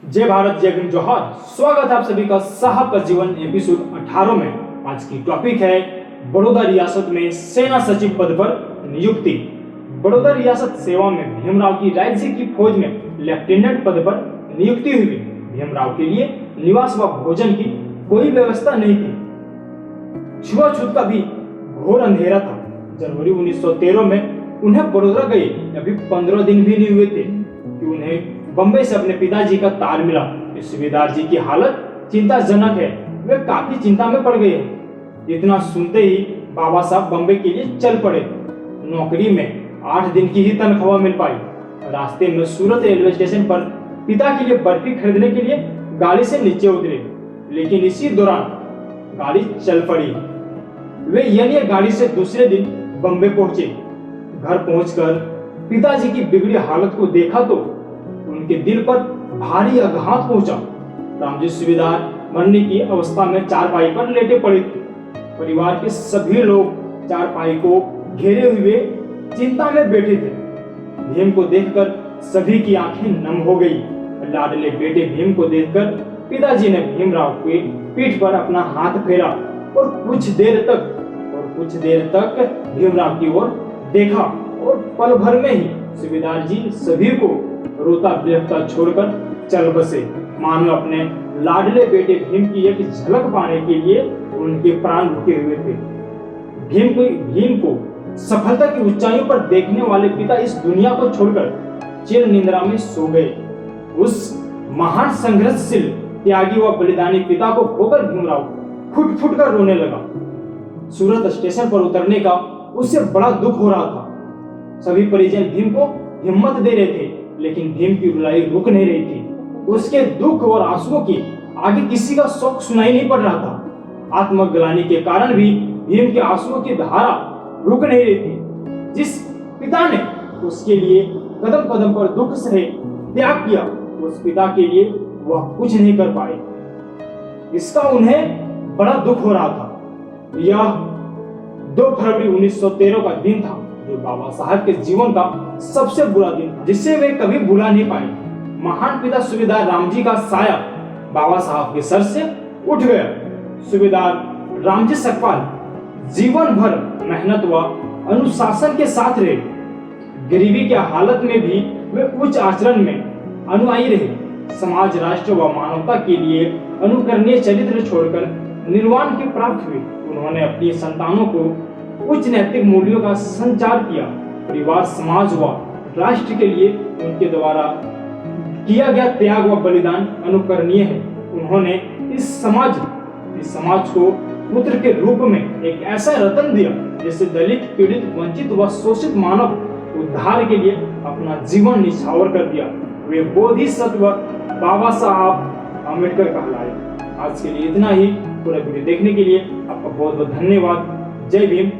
जय भारत, जय भीम, जोहार। स्वागत है आप सभी का साहब का जीवन एपिसोड 18 में। आज की टॉपिक है बड़ौदा रियासत में सेना सचिव पद पर नियुक्ति। बड़ौदा रियासत सेवा में भीमराव की राज्य की फौज में लेफ्टिनेंट पद पर नियुक्ति हुई। भीमराव के लिए निवास व भोजन की कोई व्यवस्था नहीं थी। छुआछूत का भी घोर अंधेरा था। जनवरी 1913 में उन्हें बड़ौदा गए अभी 15 दिन भी नहीं हुए थे कि उन्हें बम्बई से अपने पिताजी का तार मिला। सूबेदार जी की हालत चिंताजनक है, वे काफी चिंता में पड़ गए हैं। इतना सुनते ही बाबा साहब बम्बई के लिए चल पड़े। नौकरी में 8 दिन की ही तनख्वाह मिल पाई। रास्ते में सूरत रेलवे स्टेशन पर पिता के लिए बर्फी खरीदने के लिए गाड़ी से नीचे उतरे, लेकिन इसी दौरान गाड़ी चल पड़ी। वे यानी गाड़ी से दूसरे दिन बम्बई पहुंचे। घर पहुंचकर पिताजी की बिगड़ी हालत को देखा तो उनके दिल पर भारी आघात पहुंचा। रामजी सूबेदार मरने की अवस्था में चारपाई पर लेटे पड़े थे। परिवार के सभी लोग चारपाई को घेरे हुए चिंता में बैठे थे। भीम को देखकर सभी की आंखें नम हो गई। लाडले बेटे भीम को देखकर पिताजी ने भीमराव के पीठ पर अपना हाथ फेरा और कुछ देर तक भीमराव की ओर देखा और पल भर में ही सूबेदार जी सभी को रोता बिलखता छोड़कर चल बसे, मानो अपने लाडले बेटे भीम की एक झलक पाने के लिए उनके प्राण रुके हुए थे। भीम को सफलता की ऊंचाइयों पर देखने वाले पिता इस दुनिया को छोड़कर चिर निंद्रा में सो गए। उस महान संघर्षशील त्यागी व बलिदानी पिता को खोकर भीमराव फुट फुट कर रोने लगा। सूरत स्टेशन पर उतरने का उससे बड़ा दुख हो रहा था। सभी परिजन भीम को हिम्मत दे रहे थे, लेकिन भीम की रुलाई रुक नहीं रही थी। उसके दुख और आंसुओं की आगे किसी का शोक सुनाई नहीं पड़ रहा था। आत्मग्लानि के कारण भी भीम के आंसुओं की धारा रुक नहीं रही थी। जिस पिता ने उसके लिए कदम कदम पर दुख सहे त्याग किया, उस पिता के लिए वह कुछ नहीं कर पाए। इसका उन्हें बड़ा दुख हो रहा था। यह 2 फरवरी 1913 का दिन था, जो बाबा साहब के जीवन का सबसे बुरा दिन था, जिसे वे कभी भुला नहीं पाए। महान पिता सूबेदार रामजी का साया बाबा साहब के सर से उठ गया। सूबेदार रामजी सकपाल जीवन भर मेहनत व अनुशासन के साथ रहे। गरीबी के हालत में भी वे उच्च आचरण में अनुयायी रहे। समाज, राष्ट्र व मानवता के लिए अनुकरणीय चरित्र छोड़कर निर्वाण की प्राप्त हुए। उन्होंने अपनी संतानों को उच्च नैतिक मूल्यों का संचार किया। परिवार, समाज व राष्ट्र के लिए उनके द्वारा किया गया त्याग व बलिदान अनुकरणीय है। उन्होंने इस समाज को पुत्र के रूप में एक ऐसा रत्न दिया जिससे दलित, पीड़ित, वंचित व शोषित मानव उद्धार के लिए अपना जीवन निछावर कर दिया। वे बोधिसत्व बाबा साहब अम्बेडकर कहलाए। आज के लिए इतना ही। पूरा वीडियो देखने के लिए आपका बहुत बहुत धन्यवाद। जय भीम।